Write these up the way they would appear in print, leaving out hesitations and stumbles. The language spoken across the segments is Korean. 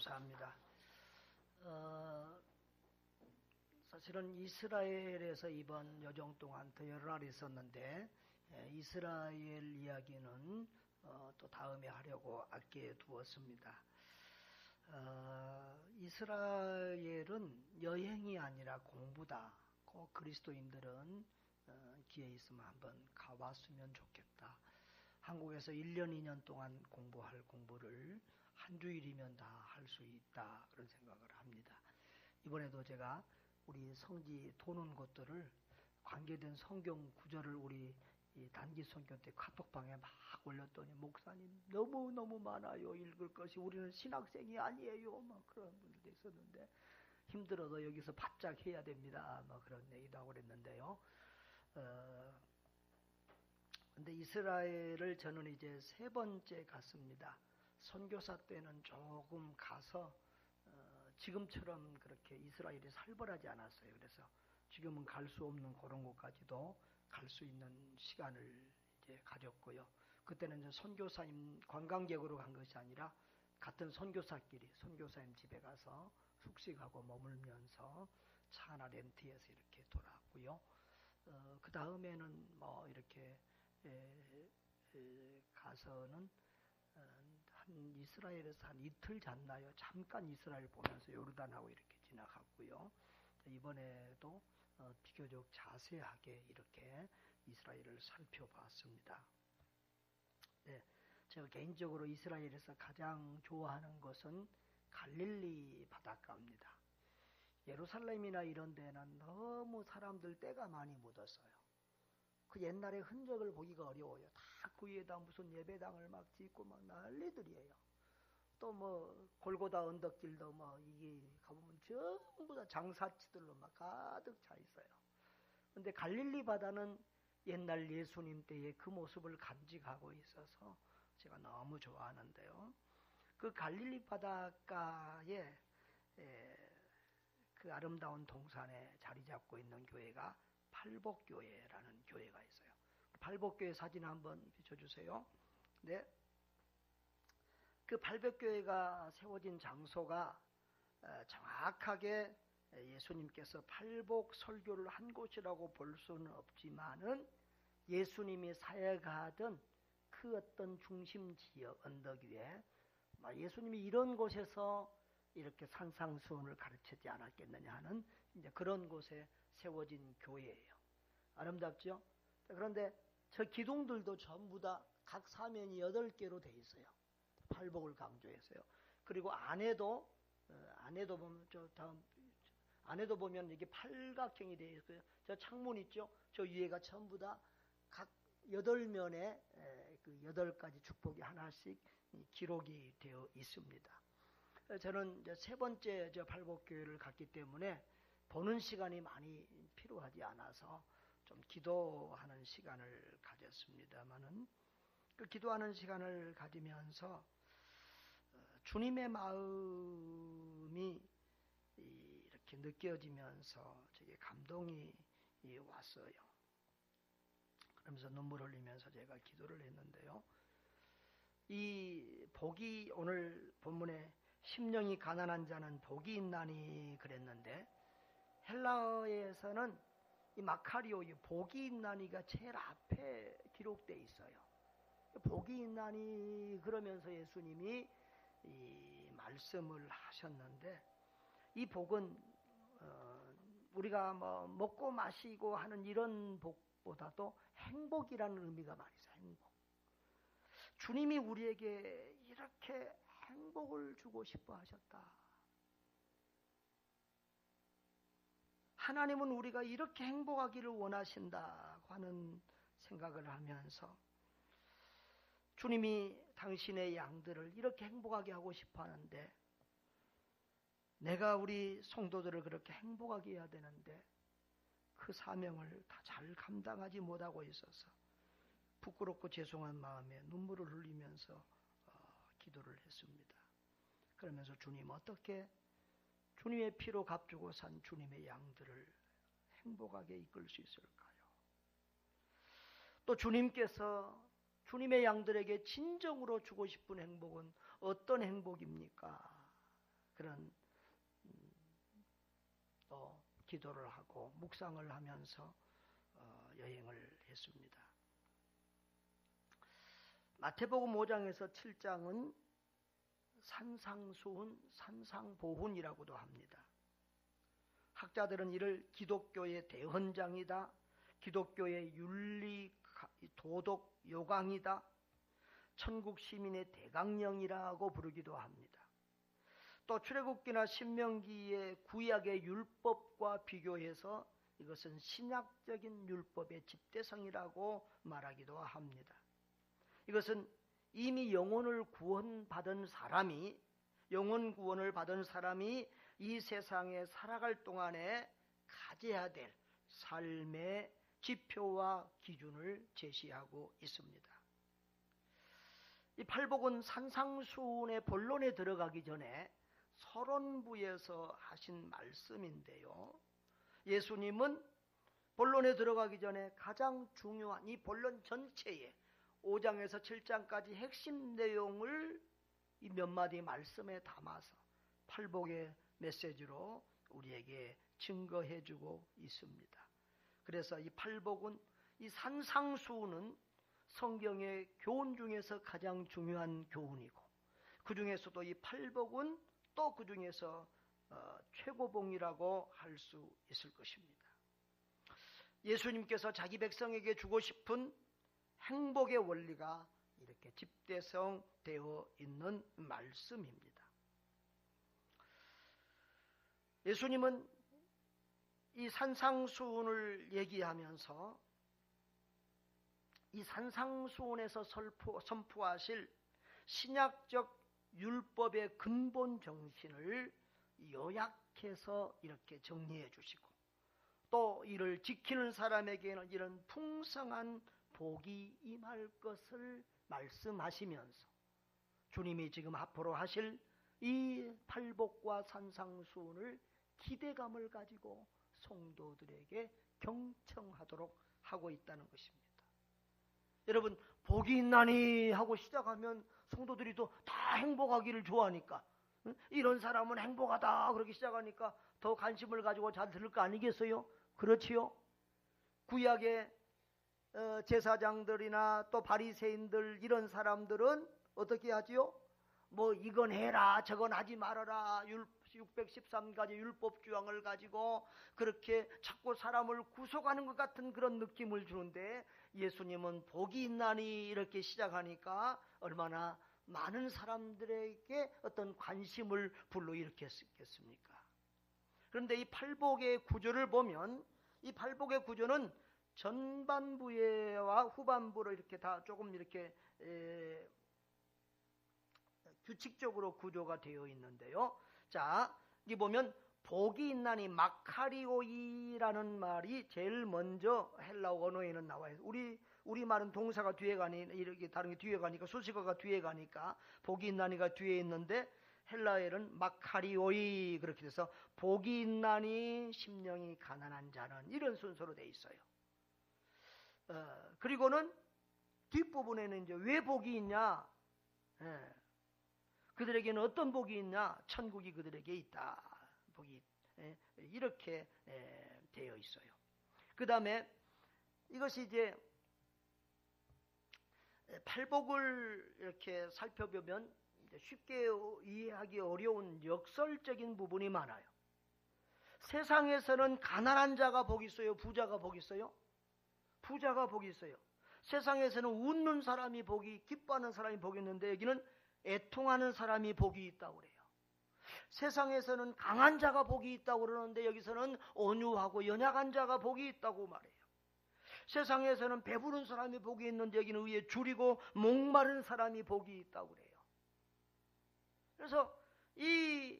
감사합니다. 사실은 이스라엘에서 이번 여정 동안 더 여러 날 있었는데 이스라엘 이야기는 또 다음에 하려고 아껴 두었습니다. 이스라엘은 여행이 아니라 공부다. 꼭 그리스도인들은 기회 있으면 한번 가봤으면 좋겠다. 한국에서 1년, 2년 동안 공부할 공부를 한 주일이면 다 할 수 있다. 그런 생각을 합니다. 이번에도 제가 우리 성지 도는 곳들을 관계된 성경 구절을 우리 단기 성경 때 카톡방에 막 올렸더니 목사님 너무너무 많아요. 읽을 것이 우리는 신학생이 아니에요. 막 그런 분들도 있었는데 힘들어도 여기서 바짝 해야 됩니다. 뭐 그런 얘기도 하고 그랬는데요. 근데 이스라엘을 저는 이제 3번째 갔습니다. 선교사 때는 조금 가서 지금처럼 그렇게 이스라엘이 살벌하지 않았어요. 그래서 지금은 갈 수 없는 그런 곳까지도 갈 수 있는 시간을 이제 가졌고요. 그때는 이제 선교사님 관광객으로 간 것이 아니라 같은 선교사끼리 선교사님 집에 가서 숙식하고 머물면서 차 하나 렌트해서 이렇게 돌아왔고요. 그 다음에는 뭐 이렇게 가서는 한 이스라엘에서 한 이틀 잤나요? 잠깐 이스라엘 보면서 요르단하고 이렇게 지나갔고요. 이번에도 비교적 자세하게 이렇게 이스라엘을 살펴봤습니다. 네, 제가 개인적으로 이스라엘에서 가장 좋아하는 것은 갈릴리 바닷가입니다. 예루살렘이나 이런 데는 너무 사람들 때가 많이 묻었어요. 그 옛날의 흔적을 보기가 어려워요. 다 그 위에다 무슨 예배당을 막 짓고 막 난리들이에요. 또 뭐 골고다 언덕길도 뭐 이게 가보면 전부 다 장사치들로 막 가득 차 있어요. 근데 갈릴리 바다는 옛날 예수님 때의 그 모습을 간직하고 있어서 제가 너무 좋아하는데요. 그 갈릴리 바닷가에 그 아름다운 동산에 자리 잡고 있는 교회가 팔복교회라는 교회가 있어요. 팔복교회 사진 한번 비춰주세요. 네. 그 팔복교회가 세워진 장소가 정확하게 예수님께서 팔복 설교를 한 곳이라고 볼 수는 없지만은 예수님이 사역하던 그 어떤 중심 지역 언덕 위에 예수님이 이런 곳에서 이렇게 산상수훈을 가르치지 않았겠느냐 하는 이제 그런 곳에 세워진 교회예요. 아름답죠? 그런데 저 기둥들도 전부 다 각 사면이 8개로 돼 있어요. 팔복을 강조해서요. 그리고 안에도 보면 안에도 보면 이게 팔각형이 되어 있고요. 저 창문 있죠? 저 위에가 전부 다 각 8면에 그 8가지 축복이 하나씩 기록이 되어 있습니다. 저는 이제 3번째 저 팔복교회를 갔기 때문에 보는 시간이 많이 필요하지 않아서 좀 기도하는 시간을 가졌습니다만은 그 기도하는 시간을 가지면서 주님의 마음이 이렇게 느껴지면서 제게 감동이 왔어요. 그러면서 눈물 흘리면서 제가 기도를 했는데요. 이 복이 오늘 본문에 심령이 가난한 자는 복이 있나니 그랬는데 헬라어에서는 이 마카리오 이 복이 있나니가 제일 앞에 기록되어 있어요. 복이 있나니 그러면서 예수님이 이 말씀을 하셨는데 이 복은 우리가 뭐 먹고 마시고 하는 이런 복보다도 행복이라는 의미가 많이 있어요. 행복. 주님이 우리에게 이렇게 행복을 주고 싶어 하셨다. 하나님은 우리가 이렇게 행복하기를 원하신다고 하는 생각을 하면서 주님이 당신의 양들을 이렇게 행복하게 하고 싶어 하는데 내가 우리 성도들을 그렇게 행복하게 해야 되는데 그 사명을 다 잘 감당하지 못하고 있어서 부끄럽고 죄송한 마음에 눈물을 흘리면서 기도를 했습니다. 그러면서 주님 어떻게 주님의 피로 값주고 산 주님의 양들을 행복하게 이끌 수 있을까요? 또 주님께서 주님의 양들에게 진정으로 주고 싶은 행복은 어떤 행복입니까? 그런 또 기도를 하고 묵상을 하면서 여행을 했습니다. 마태복음 5장에서 7장은 산상수훈, 산상보훈이라고도 합니다. 학자들은 이를 기독교의 대헌장이다, 기독교의 윤리 도덕 요강이다, 천국 시민의 대강령이라고 부르기도 합니다. 또 출애굽기나 신명기의 구약의 율법과 비교해서 이것은 신약적인 율법의 집대성이라고 말하기도 합니다. 이것은 이미 영혼 구원을 받은 사람이 이 세상에 살아갈 동안에 가져야 될 삶의 지표와 기준을 제시하고 있습니다. 이 팔복은 산상수훈의 본론에 들어가기 전에 서론부에서 하신 말씀인데요. 예수님은 본론에 들어가기 전에 가장 중요한 이 본론 전체에 5장에서 7장까지 핵심 내용을 이 몇 마디 말씀에 담아서 팔복의 메시지로 우리에게 증거해주고 있습니다. 그래서 이 팔복은, 이 산상수훈은 성경의 교훈 중에서 가장 중요한 교훈이고, 그 중에서도 이 팔복은 또 그 중에서 최고봉이라고 할 수 있을 것입니다. 예수님께서 자기 백성에게 주고 싶은 행복의 원리가 이렇게 집대성되어 있는 말씀입니다. 예수님은 이 산상수훈을 얘기하면서 이 산상수훈에서 선포하실 신약적 율법의 근본 정신을 요약해서 이렇게 정리해 주시고, 또 이를 지키는 사람에게는 이런 풍성한 복이 임할 것을 말씀하시면서 주님이 지금 앞으로 하실 이 팔복과 산상수훈을 기대감을 가지고 성도들에게 경청하도록 하고 있다는 것입니다. 여러분, 복이 있나니 하고 시작하면 성도들이 또 다 행복하기를 좋아하니까, 이런 사람은 행복하다 그렇게 시작하니까 더 관심을 가지고 잘 들을 거 아니겠어요? 그렇지요? 구약의 제사장들이나 또 바리새인들, 이런 사람들은 어떻게 하지요? 뭐 이건 해라 저건 하지 말아라 613가지 율법 조항을 가지고 그렇게 자꾸 사람을 구속하는 것 같은 그런 느낌을 주는데, 예수님은 복이 있나니 이렇게 시작하니까 얼마나 많은 사람들에게 어떤 관심을 불러일으켰겠습니까? 그런데 이 팔복의 구조를 보면, 이 팔복의 구조는 전반부와 후반부로 이렇게 다 조금 이렇게 규칙적으로 구조가 되어 있는데요. 자, 여기 보면 복이 있나니 마카리오이라는 말이 제일 먼저 헬라어 언어에는 나와요. 우리 말은 동사가 뒤에 가니, 이렇게 다른 게 뒤에 가니까, 수식어가 뒤에 가니까 복이 있나니가 뒤에 있는데, 헬라어에는 마카리오이 그렇게 돼서 복이 있나니 심령이 가난한 자는, 이런 순서로 돼 있어요. 그리고는 뒷부분에는 이제 왜 복이 있냐, 그들에게는 어떤 복이 있냐, 천국이 그들에게 있다, 복이 이렇게 되어 있어요. 그 다음에 이것이 이제 팔복을 이렇게 살펴보면 쉽게 이해하기 어려운 역설적인 부분이 많아요. 세상에서는 가난한 자가 복이 있어요? 부자가 복이 있어요? 부자가 복이 있어요. 세상에서는 웃는 사람이 복이, 기뻐하는 사람이 복이 있는데, 여기는 애통하는 사람이 복이 있다고 그래요. 세상에서는 강한 자가 복이 있다고 그러는데, 여기서는 온유하고 연약한 자가 복이 있다고 말해요. 세상에서는 배부른 사람이 복이 있는데, 여기는 위에 줄이고 목마른 사람이 복이 있다고 그래요. 그래서 이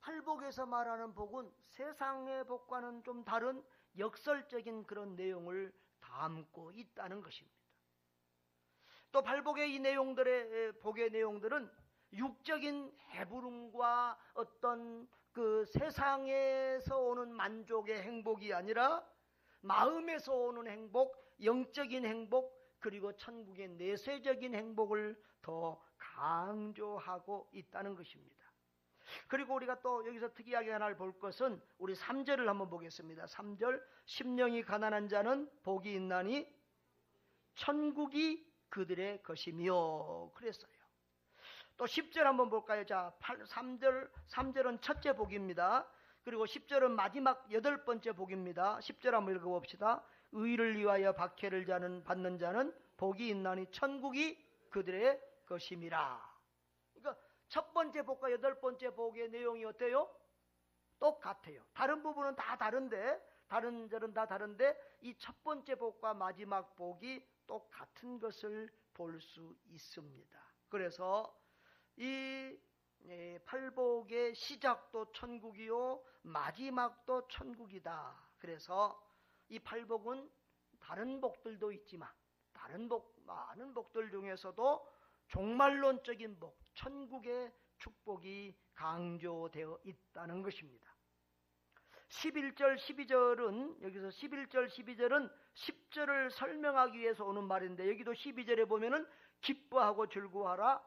팔복에서 말하는 복은 세상의 복과는 좀 다른 역설적인 그런 내용을 담고 있다는 것입니다. 또 팔복의 이 내용들의 복의 내용들은 육적인 해부름과 어떤 그 세상에서 오는 만족의 행복이 아니라 마음에서 오는 행복, 영적인 행복, 그리고 천국의 내세적인 행복을 더 강조하고 있다는 것입니다. 그리고 우리가 또 여기서 특이하게 하나 볼 것은 우리 3절을 한번 보겠습니다. 3절, 심령이 가난한 자는 복이 있나니 천국이 그들의 것이며 그랬어요. 또 10절 한번 볼까요? 자, 3절은 첫째 복입니다. 그리고 10절은 마지막 8번째 복입니다. 10절 한번 읽어봅시다. 의를 위하여 박해를 받는 자는 복이 있나니 천국이 그들의 것임이라. 그러니까 첫 번째 복과 8번째 복의 내용이 어때요? 똑같아요. 다른 부분은 다 다른데, 다른 절은 다 다른데 이 첫 번째 복과 마지막 복이 똑같은 것을 볼 수 있습니다. 그래서 이 팔복의 시작도 천국이요 마지막도 천국이다. 그래서 이 팔복은 다른 복들도 있지만 많은 복들 중에서도 종말론적인 복, 천국의 축복이 강조되어 있다는 것입니다. 11절, 12절은 여기서 11절, 12절은 10절을 설명하기 위해서 오는 말인데 여기도 12절에 보면은 기뻐하고 즐거워하라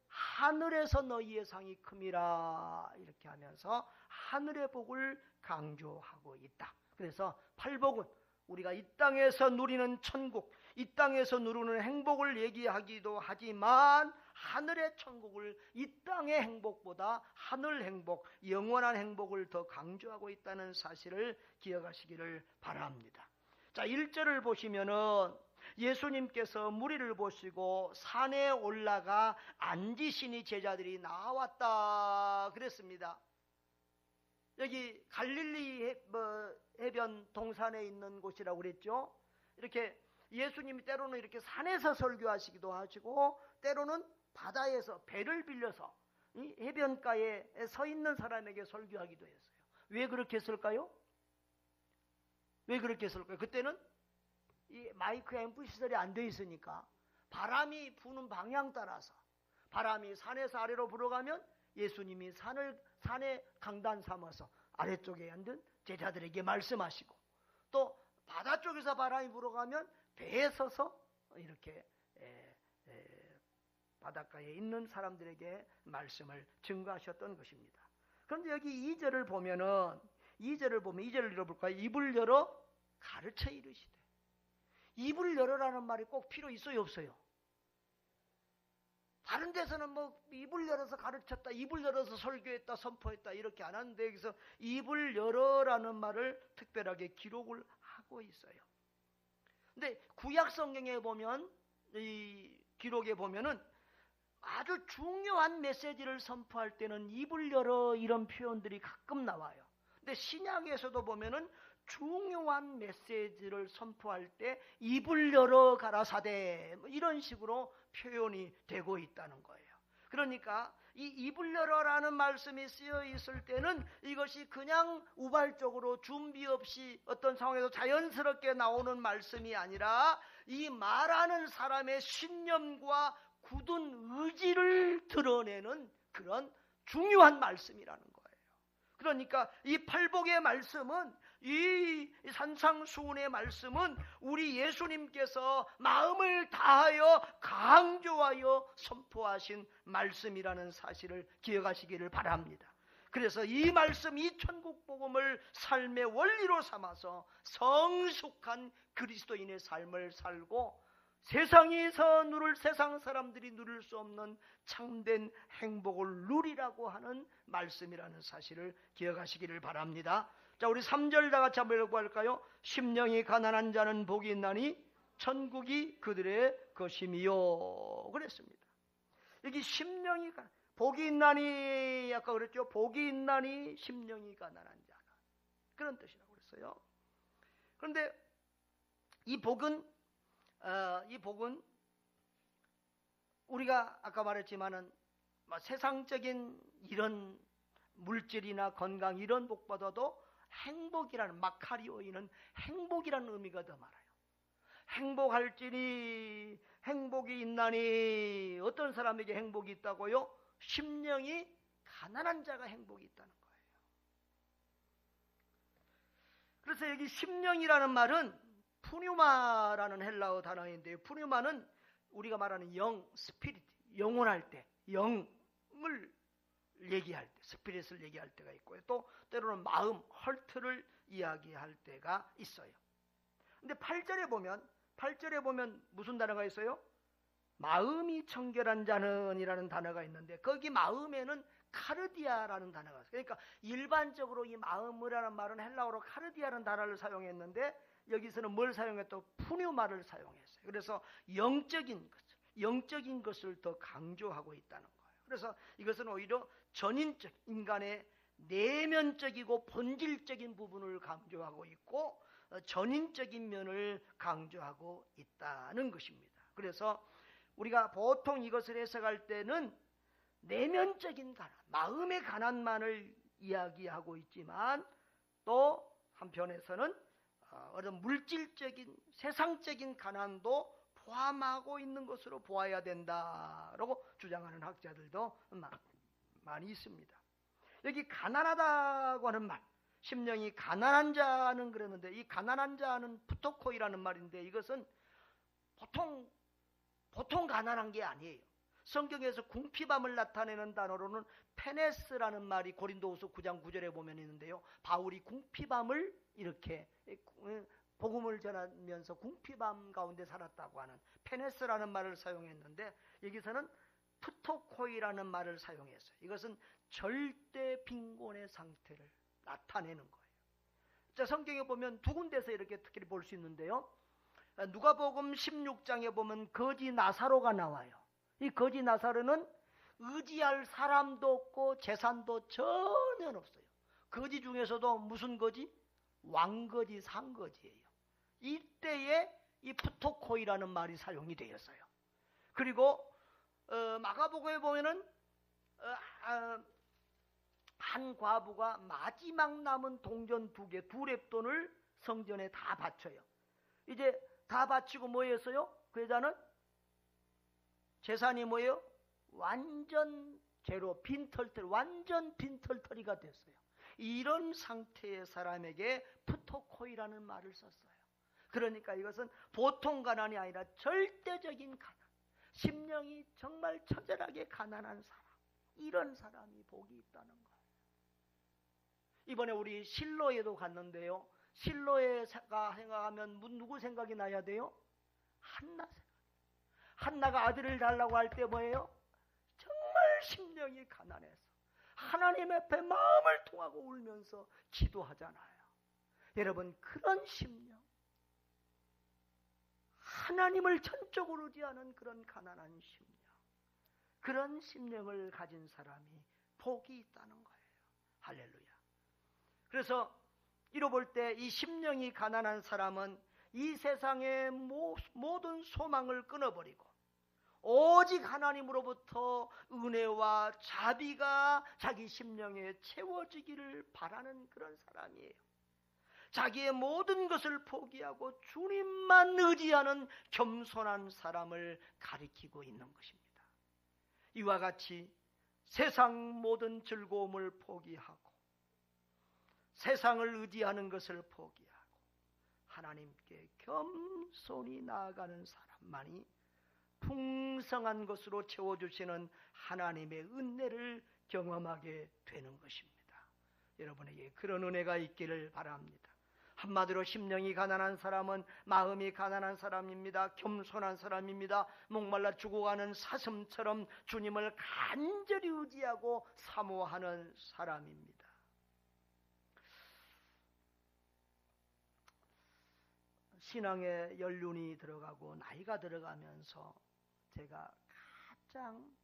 하늘에서 너희의 상이 큼이라 이렇게 하면서 하늘의 복을 강조하고 있다. 그래서 팔복은 우리가 이 땅에서 누리는 천국, 이 땅에서 누리는 행복을 얘기하기도 하지만 하늘의 천국을 이 땅의 행복보다 하늘 행복, 영원한 행복을 더 강조하고 있다는 사실을 기억하시기를 바랍니다. 자, 1절을 보시면은 예수님께서 무리를 보시고 산에 올라가 앉으시니 제자들이 나왔다 그랬습니다. 여기 갈릴리 해변 동산에 있는 곳이라고 그랬죠. 이렇게 예수님이 때로는 이렇게 산에서 설교하시기도 하시고 때로는 바다에서 배를 빌려서 이 해변가에 서 있는 사람에게 설교하기도 했어요. 왜 그렇게 했을까요? 왜 그렇게 했을까요? 그때는 이 마이크 앰프 시설이 안 돼 있으니까 바람이 부는 방향 따라서 바람이 산에서 아래로 불어가면 예수님이 산에 강단 삼아서 아래쪽에 앉은 제자들에게 말씀하시고 또 바다 쪽에서 바람이 불어가면 배에 서서 이렇게 바닷가에 있는 사람들에게 말씀을 증거하셨던 것입니다. 그런데 여기 2절을 보면 2절을 읽어볼까요? 입을 열어 가르쳐 이르시되. 입을 열어라는 말이 꼭 필요 있어요, 없어요? 다른 데서는 뭐 입을 열어서 가르쳤다, 입을 열어서 설교했다, 선포했다 이렇게 안 하는데 여기서 입을 열어라는 말을 특별하게 기록을 하고 있어요. 근데 구약 성경에 보면 이 기록에 보면은 아주 중요한 메시지를 선포할 때는 입을 열어 이런 표현들이 가끔 나와요. 근데 신약에서도 보면은 중요한 메시지를 선포할 때 입을 열어 가라사대 이런 식으로 표현이 되고 있다는 거예요. 그러니까 이 입을 열어라는 말씀이 쓰여 있을 때는 이것이 그냥 우발적으로 준비 없이 어떤 상황에서 자연스럽게 나오는 말씀이 아니라 이 말하는 사람의 신념과 굳은 의지를 드러내는 그런 중요한 말씀이라는 거예요. 그러니까 이 팔복의 말씀은 이 산상수훈의 말씀은 우리 예수님께서 마음을 다하여 강조하여 선포하신 말씀이라는 사실을 기억하시기를 바랍니다. 그래서 이 말씀, 이 천국복음을 삶의 원리로 삼아서 성숙한 그리스도인의 삶을 살고 세상 사람들이 누릴 수 없는 참된 행복을 누리라고 하는 말씀이라는 사실을 기억하시기를 바랍니다. 자, 우리 3절 다 같이 한번 읽어볼까요? 심령이 가난한 자는 복이 있나니 천국이 그들의 것이미요 그랬습니다. 여기 심령이 복이 있나니 아까 그랬죠. 복이 있나니 심령이 가난한 자는 그런 뜻이라고 그랬어요. 그런데 이 복은 우리가 아까 말했지만은 세상적인 이런 물질이나 건강 이런 복보다도 행복이라는 마카리오이는 행복이라는 의미가 더 많아요. 행복할지니 행복이 있나니 어떤 사람에게 행복이 있다고요? 심령이 가난한 자가 행복이 있다는 거예요. 그래서 여기 심령이라는 말은 푸뉴마라는 헬라어 단어인데요. 푸뉴마는 우리가 말하는 영, 스피릿, 영혼할 때 영을 얘기할 때, 스피릿을 얘기할 때가 있고요. 또 때로는 마음, 헐트를 이야기할 때가 있어요. 근데 8절에 보면 무슨 단어가 있어요? 마음이 청결한 자는 이라는 단어가 있는데 거기 마음에는 카르디아라는 단어가 있어요. 그러니까 일반적으로 이 마음이라는 말은 헬라어로 카르디아라는 단어를 사용했는데 여기서는 뭘 사용했다? 푸뉴마를 사용했어요. 그래서 영적인 것을 더 강조하고 있다는 거예요. 그래서 이것은 오히려 전인적, 인간의 내면적이고 본질적인 부분을 강조하고 있고 전인적인 면을 강조하고 있다는 것입니다. 그래서 우리가 보통 이것을 해석할 때는 내면적인 가난, 마음의 가난만을 이야기하고 있지만 또 한편에서는 어떤 물질적인 세상적인 가난도 포함하고 있는 것으로 보아야 된다라고 주장하는 학자들도 많이 있습니다. 여기 가난하다고 하는 말, 심령이 가난한 자는 그러는데 이 가난한 자는 푸토코이라는 말인데 이것은 보통 가난한 게 아니에요. 성경에서 궁핍함을 나타내는 단어로는 페네스라는 말이 고린도후서 9장 9절에 보면 있는데요. 바울이 궁핍함을 이렇게 복음을 전하면서 궁핍함 가운데 살았다고 하는 페네스라는 말을 사용했는데 여기서는 푸토코이라는 말을 사용했어요. 이것은 절대 빈곤의 상태를 나타내는 거예요. 자, 성경에 보면 두 군데서 이렇게 특히 볼 수 있는데요. 누가복음 16장에 보면 거지 나사로가 나와요. 이 거지 나사로는 의지할 사람도 없고 재산도 전혀 없어요. 거지 중에서도 무슨 거지? 왕거지, 상거지예요. 이때에 이 푸토코이라는 말이 사용이 되었어요. 그리고 마가복음에 보면은 한 과부가 마지막 남은 동전 2개, 2렙돈을 성전에 다 바쳐요. 이제 다 바치고 뭐 했어요? 그 여자는 재산이 뭐예요? 완전 제로, 빈털터리, 완전 빈털터리가 됐어요. 이런 상태의 사람에게 푸토코이라는 말을 썼어요. 그러니까 이것은 보통 가난이 아니라 절대적인 가난, 심령이 정말 처절하게 가난한 사람, 이런 사람이 복이 있다는 거예요. 이번에 우리 실로에도 갔는데요. 실로에가 생각하면 누구 생각이 나야 돼요? 한나 생각. 한나가 아들을 달라고 할 때 뭐예요? 정말 심령이 가난해서 하나님 앞에 마음을 통하고 울면서 기도하잖아요. 여러분, 그런 심령, 하나님을 전적으로 의지하는 그런 가난한 심령, 그런 심령을 가진 사람이 복이 있다는 거예요. 할렐루야. 그래서 이로 볼 때 이 심령이 가난한 사람은 이 세상의 모든 소망을 끊어버리고 오직 하나님으로부터 은혜와 자비가 자기 심령에 채워지기를 바라는 그런 사람이에요. 자기의 모든 것을 포기하고 주님만 의지하는 겸손한 사람을 가리키고 있는 것입니다. 이와 같이 세상 모든 즐거움을 포기하고 세상을 의지하는 것을 포기하고 하나님께 겸손히 나아가는 사람만이 풍성한 것으로 채워주시는 하나님의 은혜를 경험하게 되는 것입니다. 여러분에게 그런 은혜가 있기를 바랍니다. 한마디로 심령이 가난한 사람은 마음이 가난한 사람입니다. 겸손한 사람입니다. 목말라 죽어가는 사슴처럼 주님을 간절히 의지하고 사모하는 사람입니다. 신앙의 연륜이 들어가고 나이가 들어가면서 제가 가장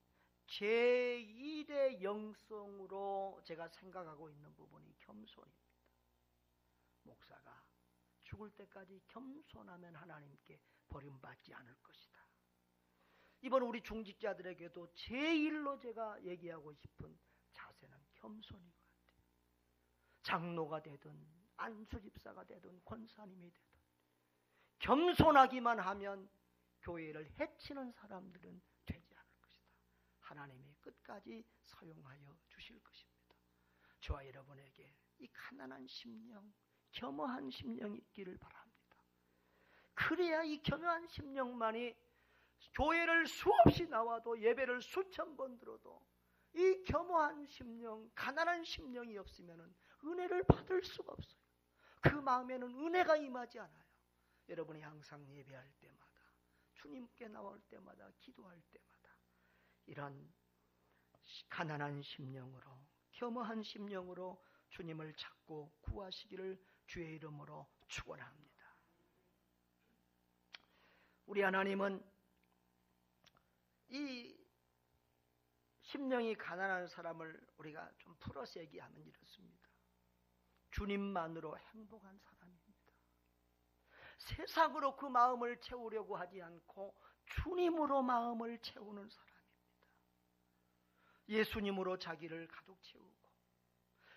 제1의 영성으로 제가 생각하고 있는 부분이 겸손입니다. 목사가 죽을 때까지 겸손하면 하나님께 버림받지 않을 것이다. 이번 우리 중직자들에게도 제1로 제가 얘기하고 싶은 자세는 겸손인 것 같아요. 장로가 되든 안수집사가 되든 권사님이 되든 겸손하기만 하면 교회를 해치는 사람들은 되지 않을 것이다. 하나님이 끝까지 사용하여 주실 것입니다. 저와 여러분에게 이 가난한 심령, 겸허한 심령이 있기를 바랍니다. 그래야 이 겸허한 심령만이 교회를 수없이 나와도 예배를 수천 번 들어도 이 겸허한 심령, 가난한 심령이 없으면 은혜를 받을 수가 없어요. 그 마음에는 은혜가 임하지 않아요. 여러분이 항상 예배할 때마다, 주님께 나올 때마다, 기도할 때마다 이런 가난한 심령으로, 겸허한 심령으로 주님을 찾고 구하시기를 주의 이름으로 축원합니다. 우리 하나님은 이 심령이 가난한 사람을 우리가 좀 풀어서 얘기하면 이렇습니다. 주님만으로 행복한 사람입니다. 세상으로 그 마음을 채우려고 하지 않고 주님으로 마음을 채우는 사람입니다. 예수님으로 자기를 가득 채우고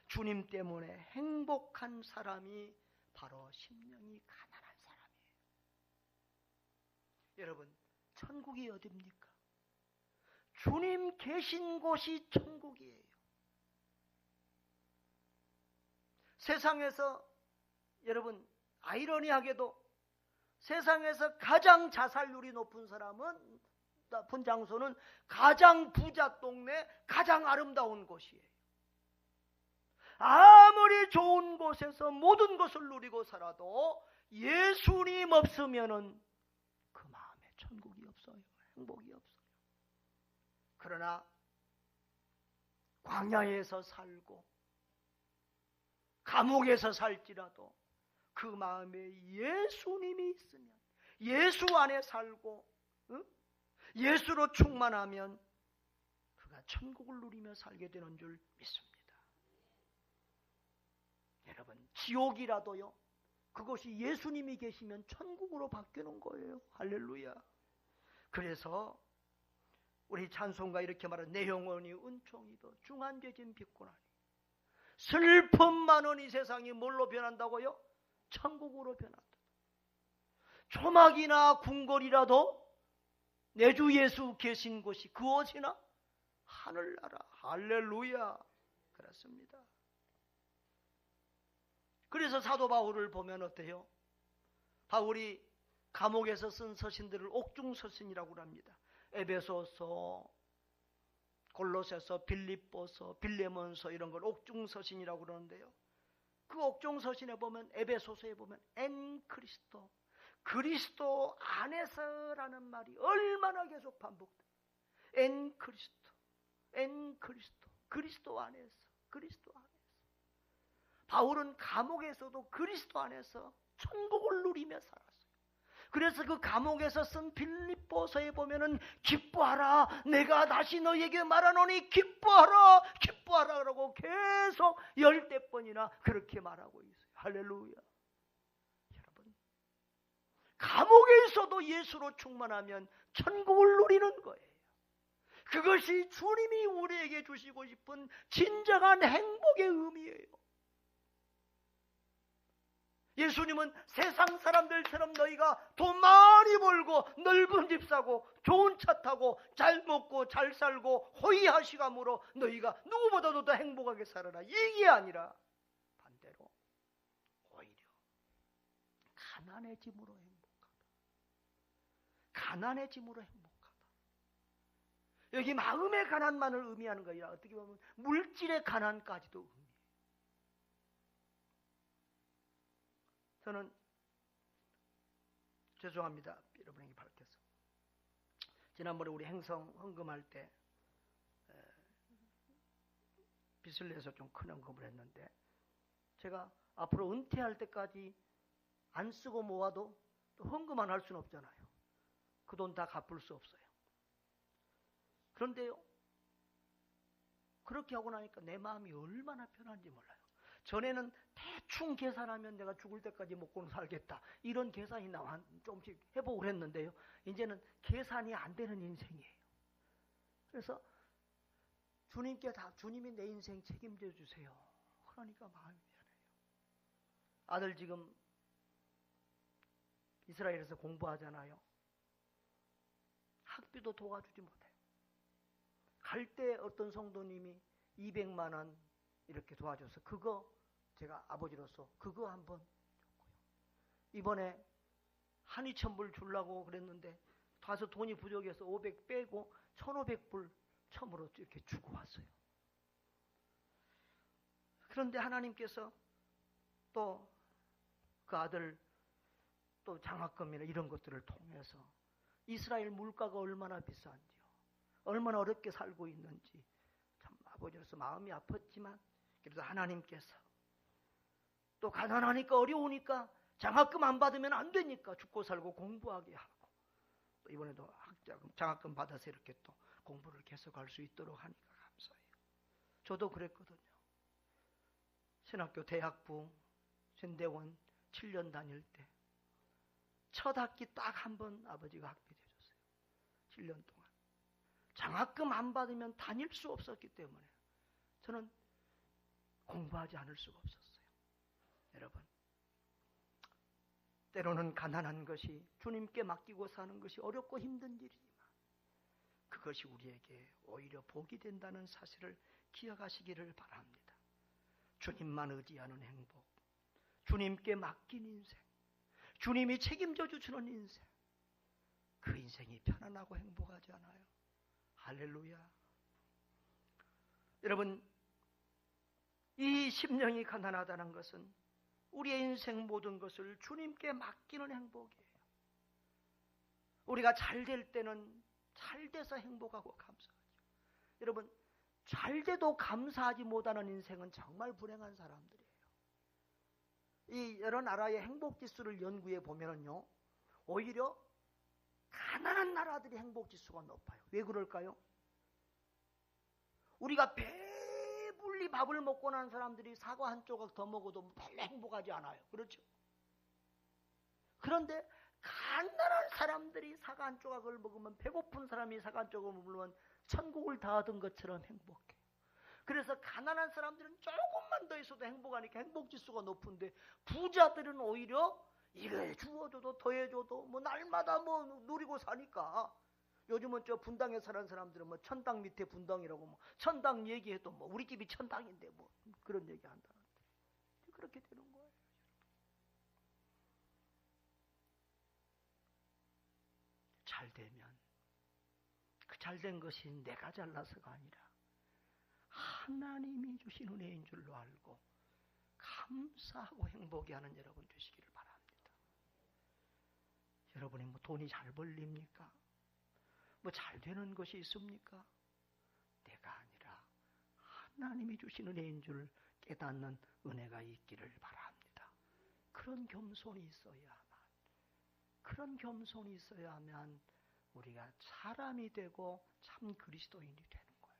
주님 때문에 행복한 사람이 바로 심령이 가난한 사람이에요. 여러분, 천국이 어디입니까? 주님 계신 곳이 천국이에요. 세상에서 여러분, 아이러니하게도 세상에서 가장 자살률이 높은 장소는 가장 부자 동네, 가장 아름다운 곳이에요. 아무리 좋은 곳에서 모든 것을 누리고 살아도 예수님 없으면은 그 마음에 천국이 없어요. 행복이 없어요. 그러나 광야에서 살고 감옥에서 살지라도 그 마음에 예수님이 있으면, 예수 안에 살고 예수로 충만하면 그가 천국을 누리며 살게 되는 줄 믿습니다. 여러분, 지옥이라도요, 그것이 예수님이 계시면 천국으로 바뀌는 거예요. 할렐루야. 그래서 우리 찬송가 이렇게 말하는 내 영혼이 은총이도 중한죄진 빚고나니 슬픔 많은 이 세상이 뭘로 변한다고요? 천국으로 변한다. 초막이나 궁궐이라도 내 주 예수 계신 곳이 그곳이나 하늘나라. 할렐루야. 그렇습니다. 그래서 사도 바울을 보면 어때요? 바울이 감옥에서 쓴 서신들을 옥중서신이라고 합니다. 에베소서, 골로새서, 빌립보서, 빌레몬서 이런 걸 옥중서신이라고 그러는데요. 그 옥중서신에 보면, 에베소서에 보면 엔 그리스도, 그리스도 안에서라는 말이 얼마나 계속 반복돼요. 엔 그리스도, 엔 그리스도, 그리스도 안에서, 그리스도 안에서. 바울은 감옥에서도 그리스도 안에서 천국을 누리며 살았어요. 그래서 그 감옥에서 쓴 빌립보서에 보면은 기뻐하라, 내가 다시 너에게 말하노니 기뻐하라, 기뻐하라 그러고 계속 10대번이나 그렇게 말하고 있어요. 할렐루야. 여러분, 감옥에 있어도 예수로 충만하면 천국을 누리는 거예요. 그것이 주님이 우리에게 주시고 싶은 진정한 행복의 의미예요. 예수님은 세상 사람들처럼 너희가 돈 많이 벌고 넓은 집 사고 좋은 차 타고 잘 먹고 잘 살고 호의하시감으로 너희가 누구보다도 더 행복하게 살아라, 이게 아니라 반대로 오히려 가난해짐으로 행복하다. 가난해짐으로 행복하다. 여기 마음의 가난만을 의미하는 거야. 어떻게 보면 물질의 가난까지도 의미해요. 저는 죄송합니다. 여러분에게 밝혀서. 지난번에 우리 행성 헌금할 때 빚을 내서 좀 큰 헌금을 했는데, 제가 앞으로 은퇴할 때까지 안 쓰고 모아도 또 헌금만 할 수는 없잖아요. 그 돈 다 갚을 수 없어요. 그런데요, 그렇게 하고 나니까 내 마음이 얼마나 편한지 몰라요. 전에는 대충 계산하면 내가 죽을 때까지 먹고는 살겠다, 이런 계산이 나와 조금씩 해보고 그랬는데요, 이제는 계산이 안 되는 인생이에요. 그래서 주님께 다, 주님이 내 인생 책임져 주세요. 그러니까 마음이 편해요. 아들 지금 이스라엘에서 공부하잖아요. 학비도 도와주지 못해요. 갈 때 어떤 성도님이 200만 원 이렇게 도와줘서 그거 제가 아버지로서 그거 한번 줬고요. 이번에 한 2,000불 주려고 그랬는데 가서 돈이 부족해서 500 빼고 1,500불 처음으로 이렇게 주고 왔어요. 그런데 하나님께서 또 그 아들 또 장학금이나 이런 것들을 통해서 이스라엘 물가가 얼마나 비싼지요. 얼마나 어렵게 살고 있는지 참 아버지로서 마음이 아팠지만 그래도 하나님께서 또 가난하니까 어려우니까 장학금 안 받으면 안 되니까 죽고 살고 공부하게 하고 또 이번에도 학자금 장학금 받아서 이렇게 또 공부를 계속할 수 있도록 하니까 감사해요. 저도 그랬거든요. 신학교 대학부 신대원 7년 다닐 때 첫 학기 딱 한 번 아버지가 학비 대줬어요. 7년 동안. 장학금 안 받으면 다닐 수 없었기 때문에 저는 공부하지 않을 수가 없었어요. 여러분, 때로는 가난한 것이 주님께 맡기고 사는 것이 어렵고 힘든 일이지만 그것이 우리에게 오히려 복이 된다는 사실을 기억하시기를 바랍니다. 주님만 의지하는 행복, 주님께 맡긴 인생, 주님이 책임져 주시는 인생, 그 인생이 편안하고 행복하지 않아요? 할렐루야. 여러분, 이 심령이 가난하다는 것은 우리의 인생 모든 것을 주님께 맡기는 행복이에요. 우리가 잘 될 때는 잘 돼서 행복하고 감사하죠. 여러분, 잘 돼도 감사하지 못하는 인생은 정말 불행한 사람들이에요. 이 여러 나라의 행복지수를 연구해 보면요, 오히려 가난한 나라들이 행복지수가 높아요. 왜 그럴까요? 우리가 배불리 밥을 먹고 난 사람들이 사과 한 조각 더 먹어도 별로 행복하지 않아요. 그렇죠? 그런데 가난한 사람들이 사과 한 조각을 먹으면 배고픈 사람이 사과 한 조각을 먹으면 천국을 다 얻은 것처럼 행복해요. 그래서 가난한 사람들은 조금만 더 있어도 행복하니까 행복지수가 높은데 부자들은 오히려 이래 주어줘도 더해줘도 뭐 날마다 뭐 누리고 사니까 요즘은 저 분당에 사는 사람들은 뭐 천당 밑에 분당이라고 뭐 천당 얘기해도 뭐 우리 집이 천당인데 뭐 그런 얘기 한다는데 그렇게 되는 거예요. 잘 되면 그 잘된 것이 내가 잘나서가 아니라 하나님이 주신 은혜인 줄로 알고 감사하고 행복해 하는 여러분 되시기를 바랍니다. 여러분이 뭐 돈이 잘 벌립니까? 뭐 잘 되는 것이 있습니까? 내가 아니라 하나님이 주신 은혜인 줄 깨닫는 은혜가 있기를 바랍니다. 그런 겸손이 있어야만 우리가 사람이 되고 참 그리스도인이 되는 거예요.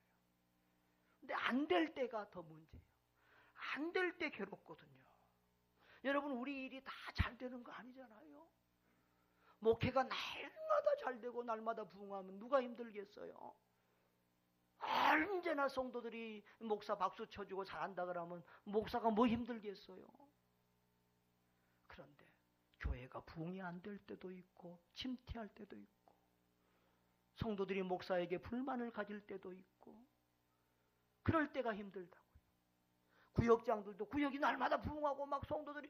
근데 안 될 때가 더 문제예요. 안 될 때 괴롭거든요. 여러분, 우리 일이 다 잘 되는 거 아니잖아요. 목회가 날마다 잘 되고 날마다 부흥하면 누가 힘들겠어요? 언제나 성도들이 목사 박수 쳐주고 잘한다 그러면 목사가 뭐 힘들겠어요? 그런데 교회가 부흥이 안 될 때도 있고 침체할 때도 있고 성도들이 목사에게 불만을 가질 때도 있고 그럴 때가 힘들다고요. 구역장들도 구역이 날마다 부흥하고 막 성도들이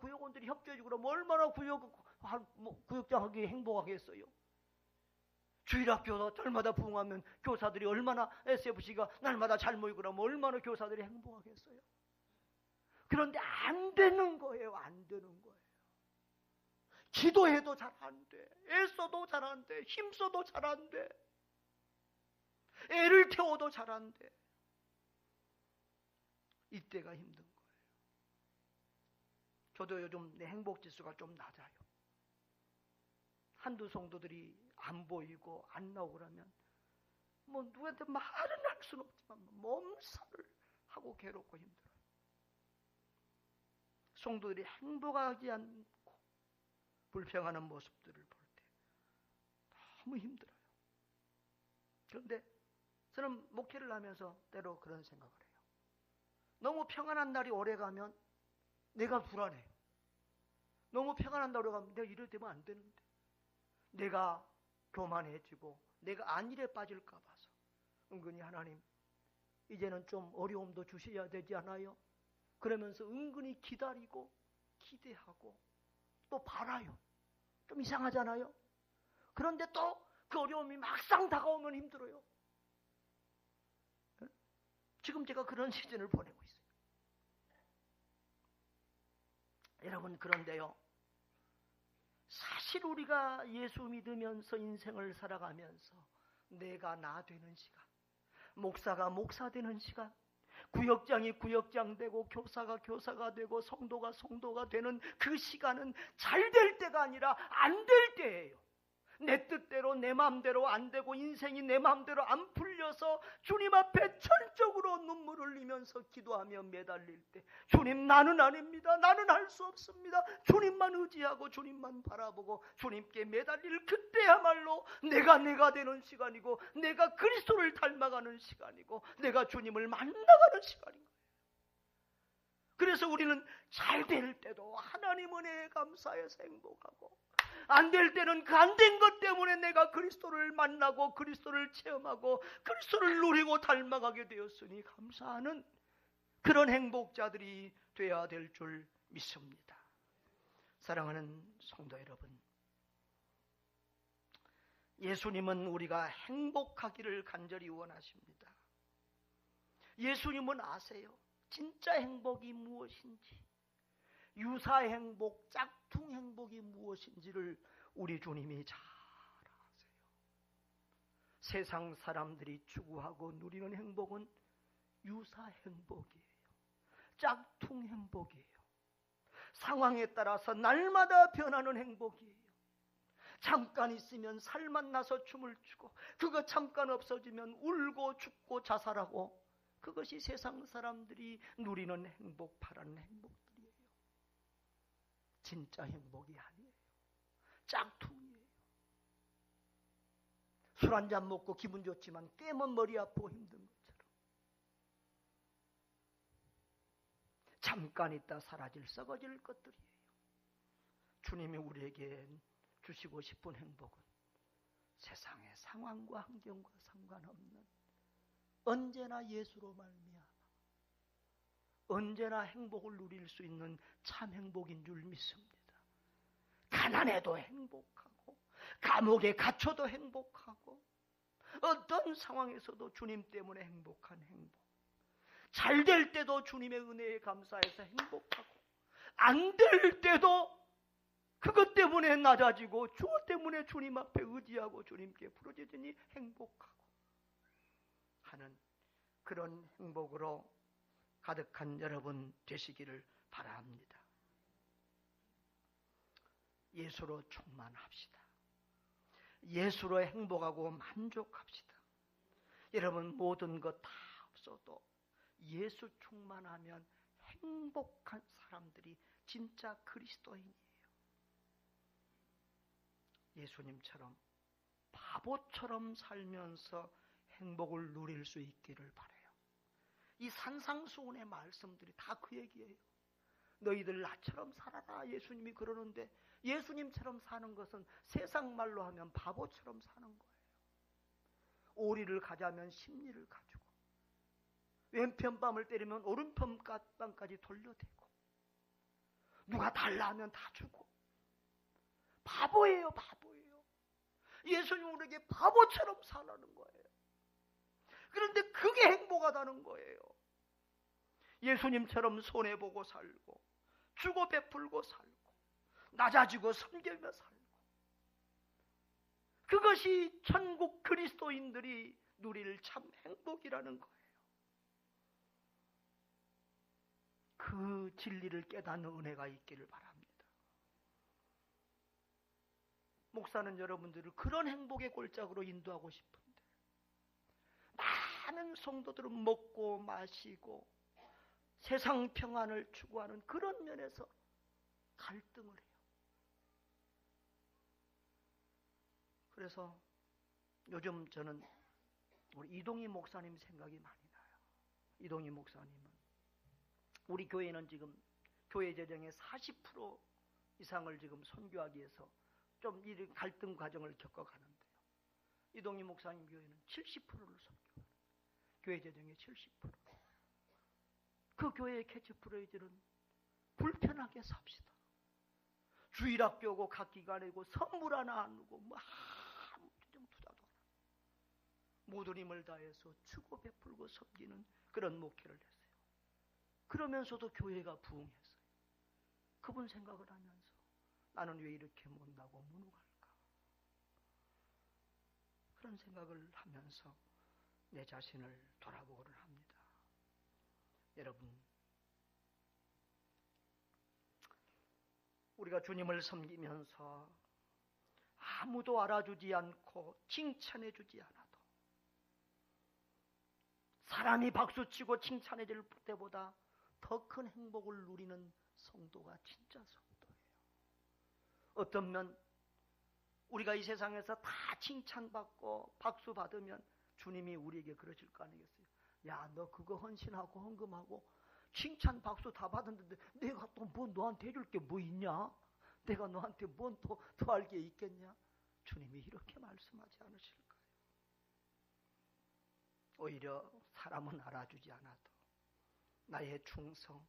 구역원들이 협조해주고 그러면 얼마나 구역장 하기 행복하겠어요. 주일학교 날마다 부흥하면 교사들이 얼마나 SFC가 날마다 잘 모이고 그러면 얼마나 교사들이 행복하겠어요. 그런데 안 되는 거예요. 안 되는 거예요. 기도해도 잘 안 돼. 애써도 잘 안 돼. 힘써도 잘 안 돼. 애를 태워도 잘 안 돼. 이때가 힘든 거예요. 저도 요즘 내 행복지수가 좀 낮아요. 한두 성도들이 안 보이고 안 나오고 그러면 뭐 누구한테 말은 할 수는 없지만 몸살을 하고 괴롭고 힘들어요. 성도들이 행복하지 않고 불평하는 모습들을 볼 때 너무 힘들어요. 그런데 저는 목회를 하면서 때로 그런 생각을 해요. 너무 평안한 날이 오래가면 내가 불안해요. 너무 평안한 날이 오래가면 내가 이래 되면 안 되는데 내가 교만해지고 내가 안일에 빠질까 봐서 은근히 하나님 이제는 좀 어려움도 주셔야 되지 않아요? 그러면서 은근히 기다리고 기대하고 또 바라요. 좀 이상하잖아요? 그런데 또 그 어려움이 막상 다가오면 힘들어요. 지금 제가 그런 시즌을 보내고 있어요. 여러분, 그런데요, 사실 우리가 예수 믿으면서 인생을 살아가면서 내가 나 되는 시간, 목사가 목사 되는 시간, 구역장이 구역장 되고 교사가 교사가 되고 성도가 성도가 되는 그 시간은 잘 될 때가 아니라 안 될 때예요. 내 뜻대로 내 마음대로 안 되고 인생이 내 마음대로 안 풀려서 주님 앞에 철저으로 눈물 흘리면서 기도하며 매달릴 때, 주님, 나는 아닙니다. 나는 할 수 없습니다. 주님만 의지하고 주님만 바라보고 주님께 매달릴 그때야말로 내가 되는 시간이고, 내가 그리스도를 닮아가는 시간이고, 내가 주님을 만나가는 시간인 거예요. 그래서 우리는 잘 될 때도 하나님 은혜에 감사해서 행복하고, 안 될 때는 그 안 된 것 때문에 내가 그리스도를 만나고 그리스도를 체험하고 그리스도를 누리고 닮아가게 되었으니 감사하는 그런 행복자들이 되어야 될 줄 믿습니다. 사랑하는 성도 여러분, 예수님은 우리가 행복하기를 간절히 원하십니다. 예수님은 아세요. 진짜 행복이 무엇인지, 유사 행복, 짝퉁 행복이 무엇인지를 우리 주님이 잘 아세요. 세상 사람들이 추구하고 누리는 행복은 유사 행복이에요. 짝퉁 행복이에요. 상황에 따라서 날마다 변하는 행복이에요. 잠깐 있으면 살만 나서 춤을 추고, 그거 잠깐 없어지면 울고 죽고 자살하고, 그것이 세상 사람들이 누리는 행복, 바라는 행복들이에요. 진짜 행복이 아니에요. 짝퉁이에요. 술 한잔 먹고 기분 좋지만 깨면 머리 아프고 힘든 것처럼, 잠깐 있다 사라질 썩어질 것들이에요. 주님이 우리에게 주시고 싶은 행복은 세상의 상황과 환경과 상관없는 언제나 예수로 말미암아 언제나 행복을 누릴 수 있는 참 행복인 줄 믿습니다. 가난해도 행복하고, 감옥에 갇혀도 행복하고, 어떤 상황에서도 주님 때문에 행복한 행복. 잘 될 때도 주님의 은혜에 감사해서 행복하고, 안 될 때도 그것 때문에 낮아지고, 그것 때문에 주님 앞에 의지하고 주님께 부르짖으니 행복하고 하는 그런 행복으로 가득한 여러분 되시기를 바랍니다. 예수로 충만합시다. 예수로 행복하고 만족합시다. 여러분, 모든 것 다 없어도 예수 충만하면 행복한 사람들이 진짜 그리스도인이에요. 예수님처럼 바보처럼 살면서 행복을 누릴 수 있기를 바라요. 이 산상수훈의 말씀들이 다 그 얘기예요. 너희들 나처럼 살아라, 예수님이 그러는데, 예수님처럼 사는 것은 세상 말로 하면 바보처럼 사는 거예요. 오리를 가자면 십리를 가지고, 왼편밤을 때리면 오른편밤까지 돌려대고, 누가 달라 하면 다 주고, 바보예요, 바보예요. 예수님 우리에게 바보처럼 살라는 거예요. 그런데 그게 행복하다는 거예요. 예수님처럼 손해보고 살고, 주고 베풀고 살고, 낮아지고 섬기며 살고, 그것이 천국 그리스도인들이 누릴 참 행복이라는 거예요. 그 진리를 깨닫는 은혜가 있기를 바랍니다. 목사는 여러분들을 그런 행복의 골짜기로 인도하고 싶은데, 많은 성도들은 먹고 마시고 세상 평안을 추구하는 그런 면에서 갈등을 해요. 그래서 요즘 저는 우리 이동희 목사님 생각이 많이 나요. 이동희 목사님은, 우리 교회는 지금 교회 재정의 40% 이상을 지금 선교하기 위해서 좀 이 갈등 과정을 겪어가는데요. 이동희 목사님 교회는 70%를 선교해요. 교회 재정의 70%. 그 교회의 캐치프레이즈는 불편하게 삽시다. 주일학교 오고 각 기관에 오고 선물 하나 안 오고 뭐 아무 투자도 안 하고, 모든 힘을 다해서 주고 베풀고 섬기는 그런 목회를 했어요. 그러면서도 교회가 부흥했어요. 그분 생각을 하면서 나는 왜 이렇게 못나고 무능할까? 그런 생각을 하면서 내 자신을 돌아보고를 합니다. 여러분, 우리가 주님을 섬기면서 아무도 알아주지 않고 칭찬해주지 않아도 사람이 박수치고 칭찬해줄 때보다 더 큰 행복을 누리는 성도가 진짜 성도예요. 어떤 면 우리가 이 세상에서 다 칭찬받고 박수 받으면 주님이 우리에게 그러실 거 아니겠어요? 야, 너 그거 헌신하고 헌금하고 칭찬 박수 다 받았는데 내가 또 뭐 너한테 해줄 게 뭐 있냐? 내가 너한테 뭔 또 더할 게 있겠냐? 주님이 이렇게 말씀하지 않으실까요? 오히려 사람은 알아주지 않아도 나의 충성,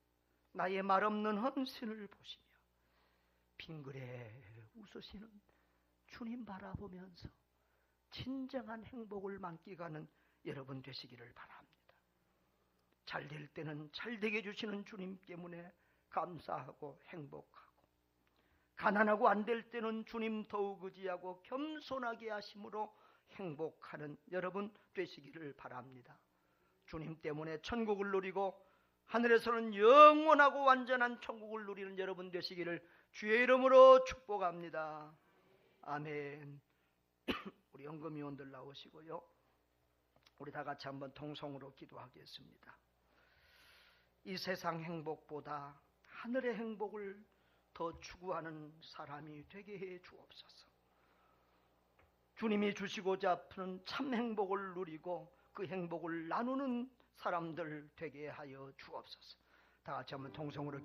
나의 말없는 헌신을 보시며 빙그레 웃으시는 주님 바라보면서 진정한 행복을 만끽하는 여러분 되시기를 바랍니다. 잘 될 때는 잘 되게 해주시는 주님 때문에 감사하고 행복하고, 가난하고 안 될 때는 주님 더욱 의지하고 겸손하게 하심으로 행복하는 여러분 되시기를 바랍니다. 주님 때문에 천국을 누리고 하늘에서는 영원하고 완전한 천국을 누리는 여러분 되시기를 주의 이름으로 축복합니다. 아멘. 우리 연금위원들 나오시고요. 우리 다 같이 한번 통성으로 기도하겠습니다. 이 세상 행복보다 하늘의 행복을 더 추구하는 사람이 되게 해 주옵소서. 주님이 주시고자 하는 참 행복을 누리고 그 행복을 나누는 사람들 되게 하여 주옵소서. 다 같이 한번 통성으로